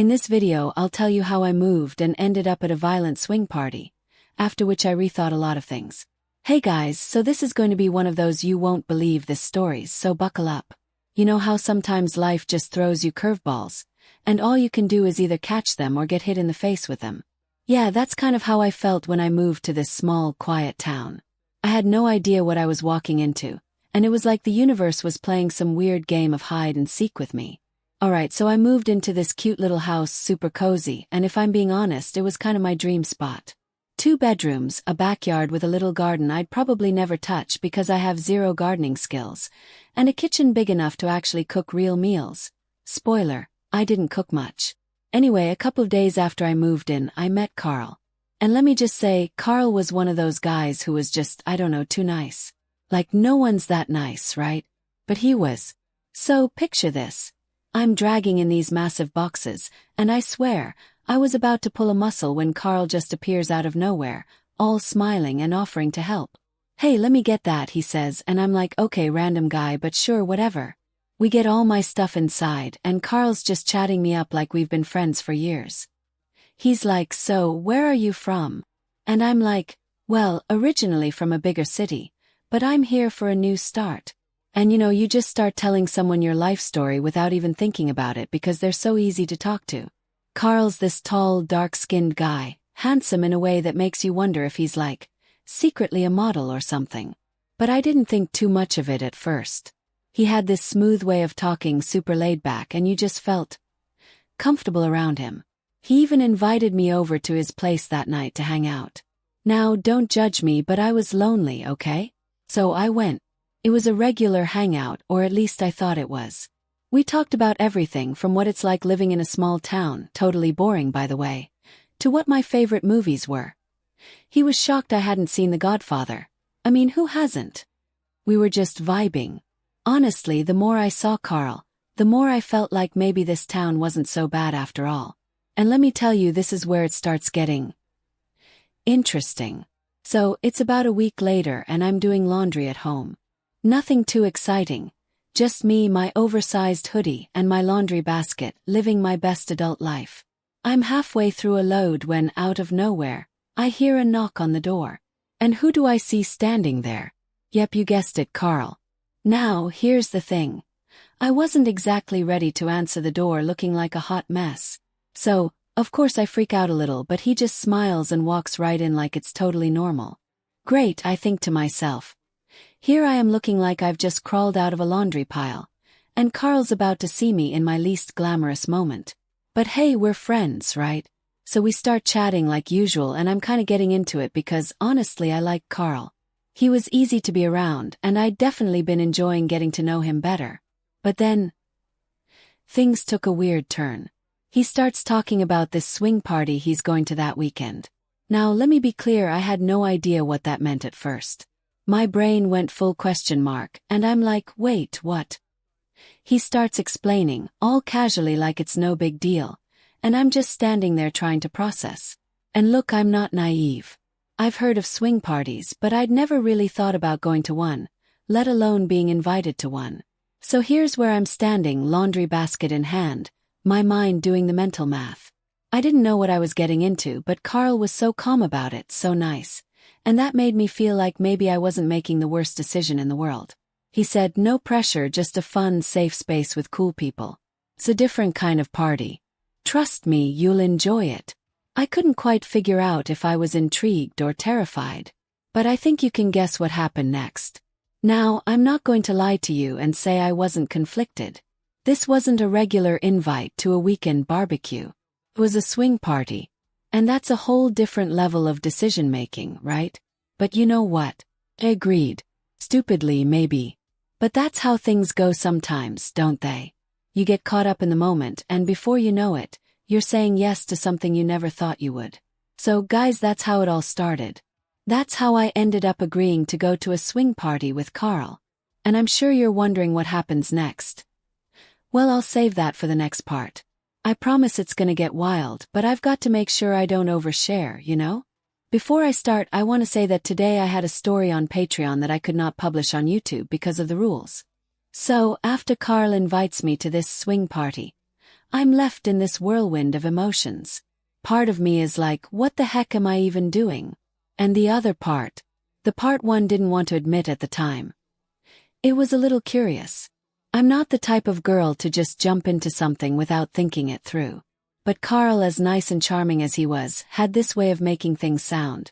In this video I'll tell you how I moved and ended up at a violent swing party, after which I rethought a lot of things. Hey guys, so this is going to be one of those you won't believe this stories, so buckle up. You know how sometimes life just throws you curveballs, and all you can do is either catch them or get hit in the face with them. Yeah, that's kind of how I felt when I moved to this small, quiet town. I had no idea what I was walking into, and it was like the universe was playing some weird game of hide and seek with me. Alright, so I moved into this cute little house, super cozy, and if I'm being honest, it was kind of my dream spot. 2 bedrooms, a backyard with a little garden I'd probably never touch because I have zero gardening skills, and a kitchen big enough to actually cook real meals. Spoiler, I didn't cook much. Anyway, a couple of days after I moved in, I met Karl. And let me just say, Karl was one of those guys who was just, I don't know, too nice. Like, no one's that nice, right? But he was. So, picture this. I'm dragging in these massive boxes, and I swear, I was about to pull a muscle when Karl just appears out of nowhere, all smiling and offering to help. Hey, let me get that, he says, and I'm like, okay, random guy, but sure, whatever. We get all my stuff inside, and Karl's just chatting me up like we've been friends for years. He's like, so, where are you from? And I'm like, well, originally from a bigger city, but I'm here for a new start. And you just start telling someone your life story without even thinking about it because they're so easy to talk to. Karl's this tall, dark-skinned guy, handsome in a way that makes you wonder if he's like, secretly a model or something. But I didn't think too much of it at first. He had this smooth way of talking, super laid back, and you just felt comfortable around him. He even invited me over to his place that night to hang out. Now, don't judge me, but I was lonely, okay? So I went. It was a regular hangout, or at least I thought it was. We talked about everything from what it's like living in a small town, totally boring by the way, to what my favorite movies were. He was shocked I hadn't seen The Godfather. I mean, who hasn't? We were just vibing. Honestly, the more I saw Karl, the more I felt like maybe this town wasn't so bad after all. And let me tell you, this is where it starts getting interesting. So, it's about a week later and I'm doing laundry at home. Nothing too exciting, just me, my oversized hoodie, and my laundry basket, living my best adult life. I'm halfway through a load when, out of nowhere, I hear a knock on the door. And who do I see standing there? Yep, you guessed it, Karl. Now, here's the thing. I wasn't exactly ready to answer the door looking like a hot mess. So, of course I freak out a little, but he just smiles and walks right in like it's totally normal. Great, I think to myself. Here I am looking like I've just crawled out of a laundry pile, and Karl's about to see me in my least glamorous moment. But hey, we're friends, right? So we start chatting like usual and I'm kinda getting into it because honestly I like Karl. He was easy to be around and I'd definitely been enjoying getting to know him better. But then, things took a weird turn. He starts talking about this swing party he's going to that weekend. Now let me be clear, I had no idea what that meant at first. My brain went full question mark, and I'm like, wait, what? He starts explaining, all casually like it's no big deal, and I'm just standing there trying to process. And look, I'm not naive. I've heard of swing parties, but I'd never really thought about going to one, let alone being invited to one. So here's where I'm standing, laundry basket in hand, my mind doing the mental math. I didn't know what I was getting into, but Karl was so calm about it, so nice. And that made me feel like maybe I wasn't making the worst decision in the world. He said, no pressure, just a fun, safe space with cool people. It's a different kind of party. Trust me, you'll enjoy it. I couldn't quite figure out if I was intrigued or terrified. But I think you can guess what happened next. Now, I'm not going to lie to you and say I wasn't conflicted. This wasn't a regular invite to a weekend barbecue. It was a swing party. And that's a whole different level of decision-making, right? But you know what? I agreed. Stupidly, maybe. But that's how things go sometimes, don't they? You get caught up in the moment, and before you know it, you're saying yes to something you never thought you would. So, guys, that's how it all started. That's how I ended up agreeing to go to a swing party with Karl. And I'm sure you're wondering what happens next. Well, I'll save that for the next part. I promise it's gonna get wild, but I've got to make sure I don't overshare, you know? Before I start, I want to say that today I had a story on Patreon that I could not publish on YouTube because of the rules. So, after Karl invites me to this swing party, I'm left in this whirlwind of emotions. Part of me is like, what the heck am I even doing? And the other part, the part one didn't want to admit at the time, it was a little curious. I'm not the type of girl to just jump into something without thinking it through. But Karl, as nice and charming as he was, had this way of making things sound,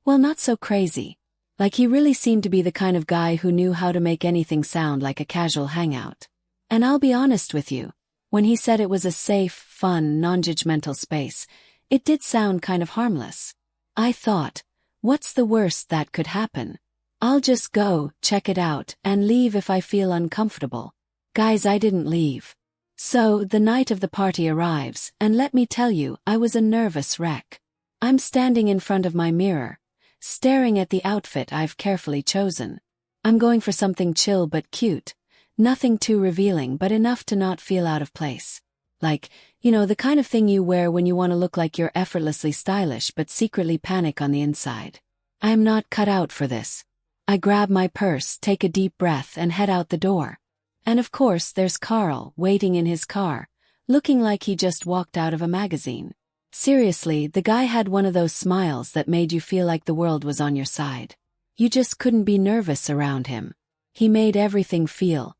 well, not so crazy. Like he really seemed to be the kind of guy who knew how to make anything sound like a casual hangout. And I'll be honest with you, when he said it was a safe, fun, non-judgmental space, it did sound kind of harmless. I thought, what's the worst that could happen? I'll just go, check it out, and leave if I feel uncomfortable. Guys, I didn't leave. So, the night of the party arrives, and let me tell you, I was a nervous wreck. I'm standing in front of my mirror, staring at the outfit I've carefully chosen. I'm going for something chill but cute, nothing too revealing but enough to not feel out of place. Like, the kind of thing you wear when you want to look like you're effortlessly stylish but secretly panic on the inside. I am not cut out for this. I grab my purse, take a deep breath, and head out the door. And of course there's Karl, waiting in his car, looking like he just walked out of a magazine. Seriously, the guy had one of those smiles that made you feel like the world was on your side. You just couldn't be nervous around him. He made everything feel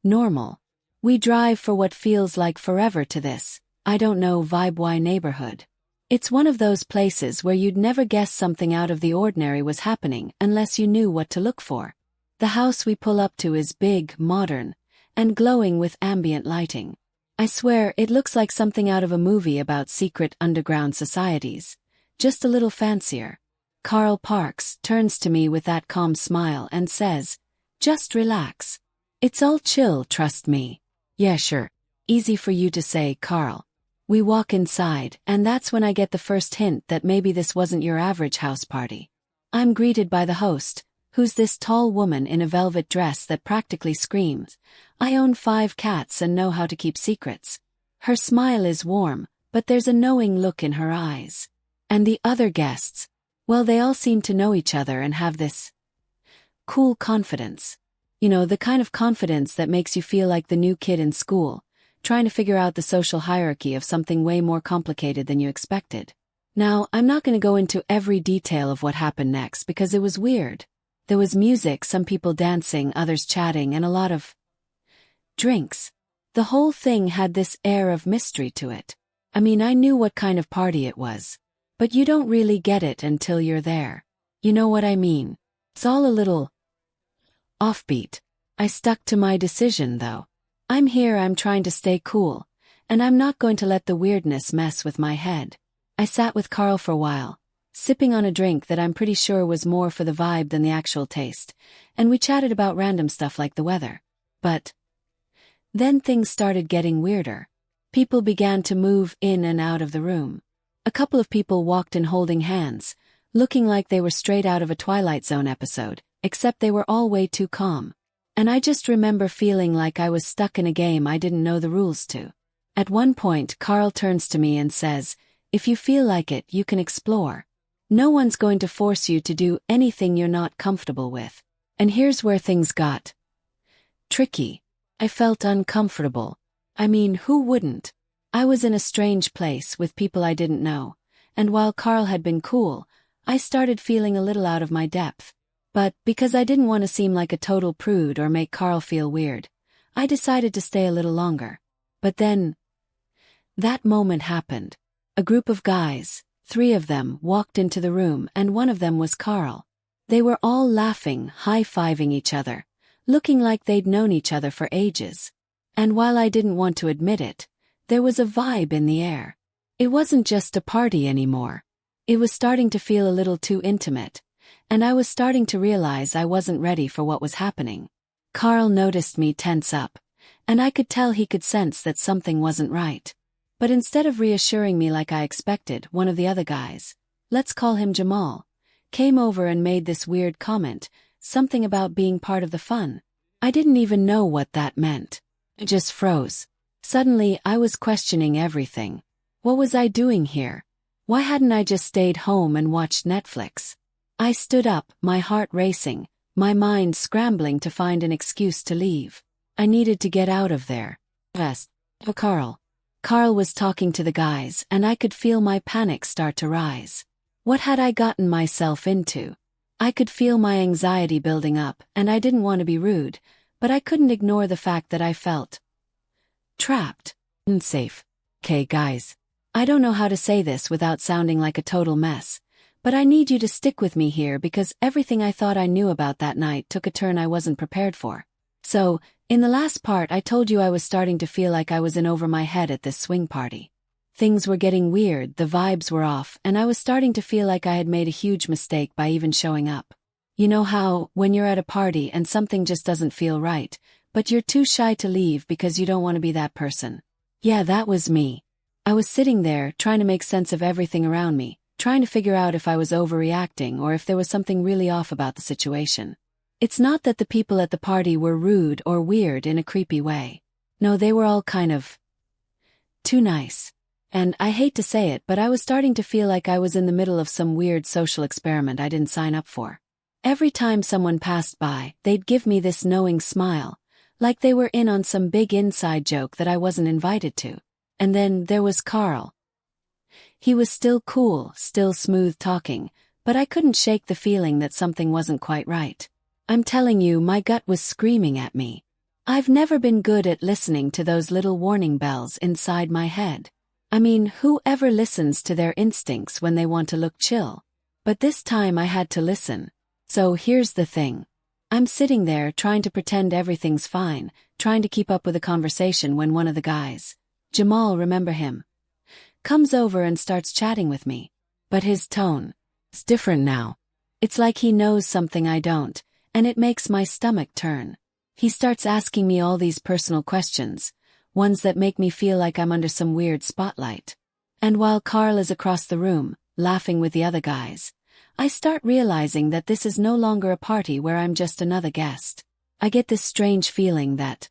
normal. We drive for what feels like forever to this, I don't know, vibe-y neighborhood. It's one of those places where you'd never guess something out of the ordinary was happening unless you knew what to look for. The house we pull up to is big, modern, and glowing with ambient lighting. I swear it looks like something out of a movie about secret underground societies, just a little fancier. Karl parks, turns to me with that calm smile and says, "Just relax. It's all chill, trust me." "Yeah, sure. Easy for you to say, Karl." We walk inside, and that's when I get the first hint that maybe this wasn't your average house party. I'm greeted by the host, who's this tall woman in a velvet dress that practically screams, "I own 5 cats and know how to keep secrets." Her smile is warm, but there's a knowing look in her eyes. And the other guests, well, they all seem to know each other and have this cool confidence. The kind of confidence that makes you feel like the new kid in school, trying to figure out the social hierarchy of something way more complicated than you expected. Now, I'm not going to go into every detail of what happened next because it was weird. There was music, some people dancing, others chatting, and a lot of drinks. The whole thing had this air of mystery to it. I mean, I knew what kind of party it was, but you don't really get it until you're there. You know what I mean? It's all a little offbeat. I stuck to my decision, though. I'm here, I'm trying to stay cool, and I'm not going to let the weirdness mess with my head. I sat with Karl for a while, sipping on a drink that I'm pretty sure was more for the vibe than the actual taste, and we chatted about random stuff like the weather. But then things started getting weirder. People began to move in and out of the room. A couple of people walked in holding hands, looking like they were straight out of a Twilight Zone episode, except they were all way too calm. And I just remember feeling like I was stuck in a game I didn't know the rules to. At one point, Karl turns to me and says, "If you feel like it, you can explore. No one's going to force you to do anything you're not comfortable with." And here's where things got tricky. I felt uncomfortable. I mean, who wouldn't? I was in a strange place with people I didn't know, and while Karl had been cool, I started feeling a little out of my depth. But because I didn't want to seem like a total prude or make Karl feel weird, I decided to stay a little longer. But then, that moment happened. A group of guys, 3 of them, walked into the room, and one of them was Karl. They were all laughing, high-fiving each other, looking like they'd known each other for ages. And while I didn't want to admit it, there was a vibe in the air. It wasn't just a party anymore. It was starting to feel a little too intimate, and I was starting to realize I wasn't ready for what was happening. Karl noticed me tense up, and I could tell he could sense that something wasn't right. But instead of reassuring me like I expected, one of the other guys, let's call him Jamal, came over and made this weird comment, something about being part of the fun. I didn't even know what that meant. I just froze. Suddenly, I was questioning everything. What was I doing here? Why hadn't I just stayed home and watched Netflix? I stood up, my heart racing, my mind scrambling to find an excuse to leave. I needed to get out of there. Yes. Oh, Karl. Karl was talking to the guys, and I could feel my panic start to rise. What had I gotten myself into? I could feel my anxiety building up, and I didn't want to be rude, but I couldn't ignore the fact that I felt trapped. Unsafe. Okay, guys. I don't know how to say this without sounding like a total mess, but I need you to stick with me here because everything I thought I knew about that night took a turn I wasn't prepared for. So, in the last part I told you I was starting to feel like I was in over my head at this swing party. Things were getting weird, the vibes were off, and I was starting to feel like I had made a huge mistake by even showing up. You know how, when you're at a party and something just doesn't feel right, but you're too shy to leave because you don't want to be that person? Yeah, that was me. I was sitting there, trying to make sense of everything around me, trying to figure out if I was overreacting or if there was something really off about the situation. It's not that the people at the party were rude or weird in a creepy way. No, they were all kind of too nice. And I hate to say it, but I was starting to feel like I was in the middle of some weird social experiment I didn't sign up for. Every time someone passed by, they'd give me this knowing smile, like they were in on some big inside joke that I wasn't invited to. And then there was Karl. He was still cool, still smooth talking, but I couldn't shake the feeling that something wasn't quite right. I'm telling you, my gut was screaming at me. I've never been good at listening to those little warning bells inside my head. I mean, who ever listens to their instincts when they want to look chill? But this time I had to listen. So here's the thing. I'm sitting there trying to pretend everything's fine, trying to keep up with a conversation when one of the guys, Jamal, remember him, comes over and starts chatting with me. But his tone is different now. It's like he knows something I don't, and it makes my stomach turn. He starts asking me all these personal questions, ones that make me feel like I'm under some weird spotlight. And while Karl is across the room, laughing with the other guys, I start realizing that this is no longer a party where I'm just another guest. I get this strange feeling that,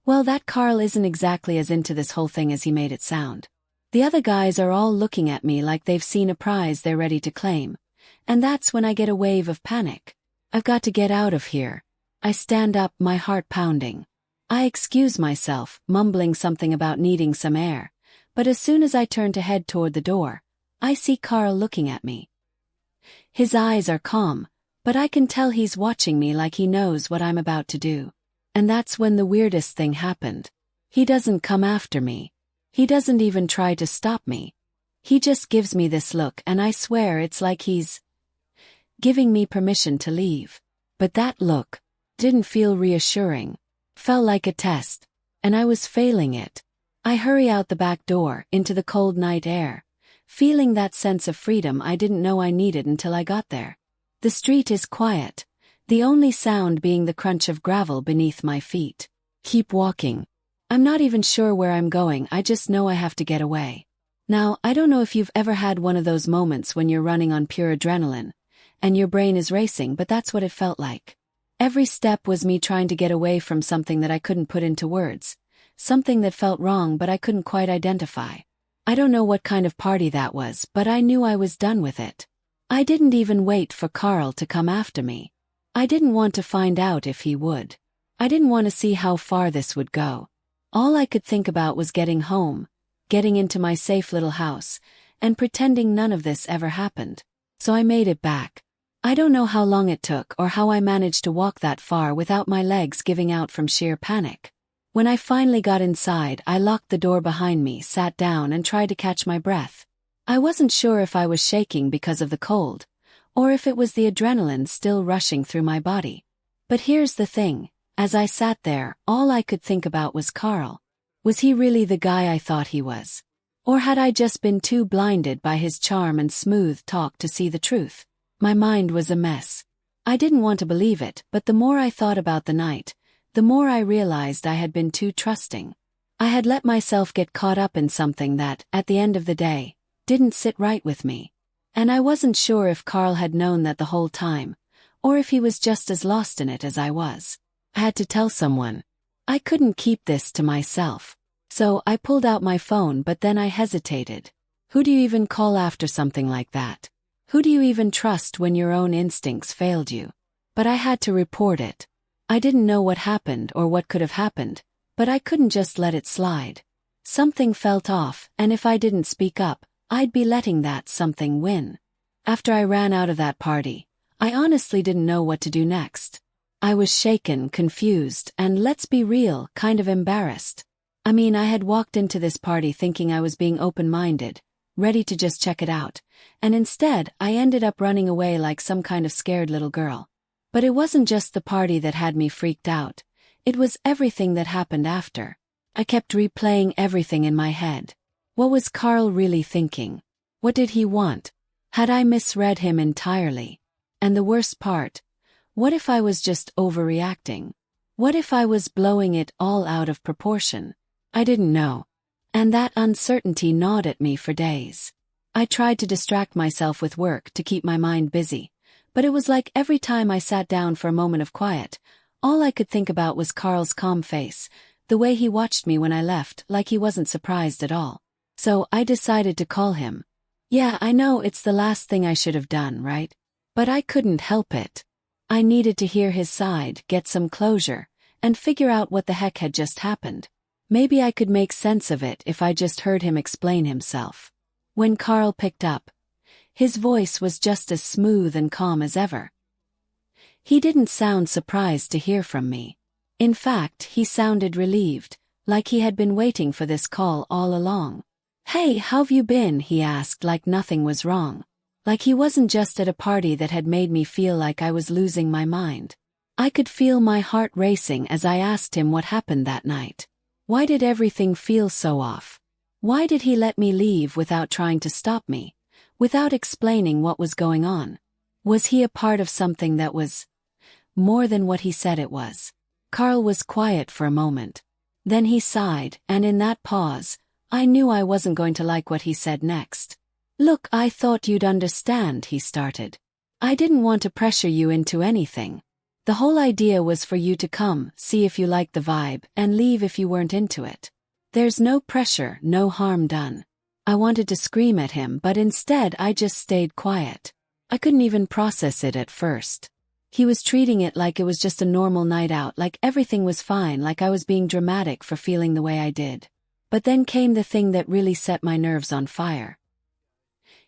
well, that Karl isn't exactly as into this whole thing as he made it sound. The other guys are all looking at me like they've seen a prize they're ready to claim, and that's when I get a wave of panic. I've got to get out of here. I stand up, my heart pounding. I excuse myself, mumbling something about needing some air, but as soon as I turn to head toward the door, I see Karl looking at me. His eyes are calm, but I can tell he's watching me like he knows what I'm about to do. And that's when the weirdest thing happened. He doesn't come after me. He doesn't even try to stop me. He just gives me this look, and I swear it's like he's giving me permission to leave. But that look didn't feel reassuring. Felt like a test, and I was failing it. I hurry out the back door, into the cold night air, feeling that sense of freedom I didn't know I needed until I got there. The street is quiet, the only sound being the crunch of gravel beneath my feet. Keep walking. I'm not even sure where I'm going, I just know I have to get away. Now, I don't know if you've ever had one of those moments when you're running on pure adrenaline, and your brain is racing, but that's what it felt like. Every step was me trying to get away from something that I couldn't put into words, something that felt wrong but I couldn't quite identify. I don't know what kind of party that was, but I knew I was done with it. I didn't even wait for Karl to come after me. I didn't want to find out if he would. I didn't want to see how far this would go. All I could think about was getting home, getting into my safe little house, and pretending none of this ever happened. So I made it back. I don't know how long it took or how I managed to walk that far without my legs giving out from sheer panic. When I finally got inside, I locked the door behind me, sat down, and tried to catch my breath. I wasn't sure if I was shaking because of the cold, or if it was the adrenaline still rushing through my body. But here's the thing, as I sat there, all I could think about was Karl. Was he really the guy I thought he was? Or had I just been too blinded by his charm and smooth talk to see the truth? My mind was a mess. I didn't want to believe it, but the more I thought about the night, the more I realized I had been too trusting. I had let myself get caught up in something that, at the end of the day, didn't sit right with me. And I wasn't sure if Karl had known that the whole time, or if he was just as lost in it as I was. I had to tell someone. I couldn't keep this to myself. So I pulled out my phone, but then I hesitated. Who do you even call after something like that? Who do you even trust when your own instincts failed you? But I had to report it. I didn't know what happened or what could have happened, But I couldn't just let it slide. Something felt off, and if I didn't speak up, I'd be letting that something win. After I ran out of that party, I honestly didn't know what to do next. I was shaken, confused, and let's be real, kind of embarrassed. I mean, I had walked into this party thinking I was being open-minded, ready to just check it out, and instead I ended up running away like some kind of scared little girl. But it wasn't just the party that had me freaked out. It was everything that happened after. I kept replaying everything in my head. What was Karl really thinking? What did he want? Had I misread him entirely? And the worst part, what if I was just overreacting? What if I was blowing it all out of proportion? I didn't know. And that uncertainty gnawed at me for days. I tried to distract myself with work to keep my mind busy, but it was like every time I sat down for a moment of quiet, all I could think about was Karl's calm face, the way he watched me when I left, like he wasn't surprised at all. So I decided to call him. Yeah, I know it's the last thing I should have done, right? But I couldn't help it. I needed to hear his side, get some closure, and figure out what the heck had just happened. Maybe I could make sense of it if I just heard him explain himself. When Karl picked up, his voice was just as smooth and calm as ever. He didn't sound surprised to hear from me. In fact, he sounded relieved, like he had been waiting for this call all along. "Hey, how've you been?" he asked, like nothing was wrong. Like he wasn't just at a party that had made me feel like I was losing my mind. I could feel my heart racing as I asked him what happened that night. Why did everything feel so off? Why did he let me leave without trying to stop me, without explaining what was going on? Was he a part of something that was more than what he said it was? Karl was quiet for a moment. Then he sighed, and in that pause, I knew I wasn't going to like what he said next. "Look, I thought you'd understand," he started. "I didn't want to pressure you into anything. The whole idea was for you to come, see if you liked the vibe, and leave if you weren't into it. There's no pressure, no harm done." I wanted to scream at him, but instead I just stayed quiet. I couldn't even process it at first. He was treating it like it was just a normal night out, like everything was fine, like I was being dramatic for feeling the way I did. But then came the thing that really set my nerves on fire.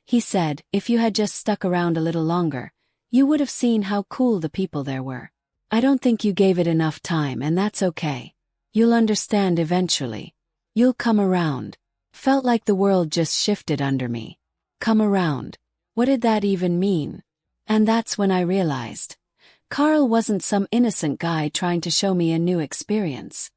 He said, "If you had just stuck around a little longer, you would have seen how cool the people there were. I don't think you gave it enough time, and that's okay. You'll understand eventually. You'll come around." Felt like the world just shifted under me. Come around. What did that even mean? And that's when I realized. Karl wasn't some innocent guy trying to show me a new experience.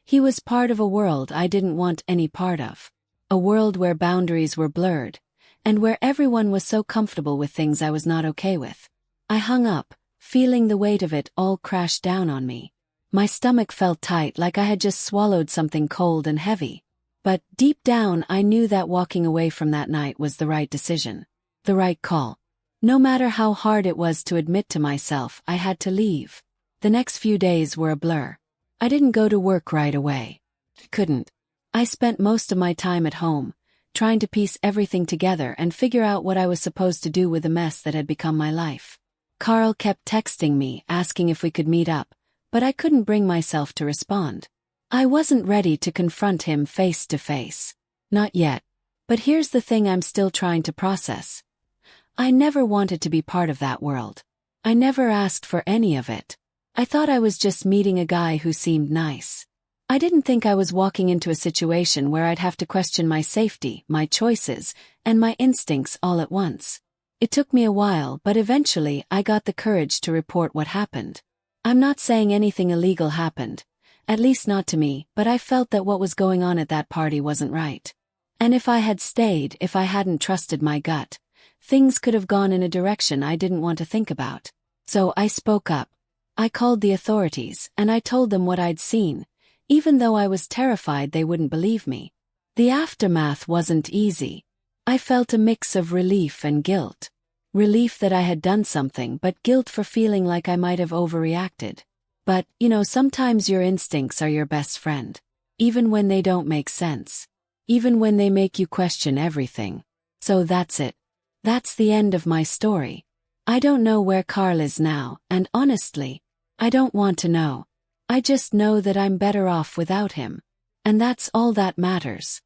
He was part of a world I didn't want any part of. A world where boundaries were blurred, and where everyone was so comfortable with things I was not okay with. I hung up, feeling the weight of it all crash down on me. My stomach felt tight, like I had just swallowed something cold and heavy. But deep down I knew that walking away from that night was the right decision. The right call. No matter how hard it was to admit to myself, I had to leave. The next few days were a blur. I didn't go to work right away. Couldn't. I spent most of my time at home, trying to piece everything together and figure out what I was supposed to do with the mess that had become my life. Karl kept texting me, asking if we could meet up, but I couldn't bring myself to respond. I wasn't ready to confront him face to face. Not yet. But here's the thing I'm still trying to process. I never wanted to be part of that world. I never asked for any of it. I thought I was just meeting a guy who seemed nice. I didn't think I was walking into a situation where I'd have to question my safety, my choices, and my instincts all at once. It took me a while, but eventually I got the courage to report what happened. I'm not saying anything illegal happened. At least not to me, but I felt that what was going on at that party wasn't right. And if I had stayed, if I hadn't trusted my gut, things could have gone in a direction I didn't want to think about. So I spoke up. I called the authorities, and I told them what I'd seen, even though I was terrified they wouldn't believe me. The aftermath wasn't easy. I felt a mix of relief and guilt. Relief that I had done something, but guilt for feeling like I might have overreacted. But, sometimes your instincts are your best friend. Even when they don't make sense. Even when they make you question everything. So that's it. That's the end of my story. I don't know where Karl is now, and honestly, I don't want to know. I just know that I'm better off without him. And that's all that matters.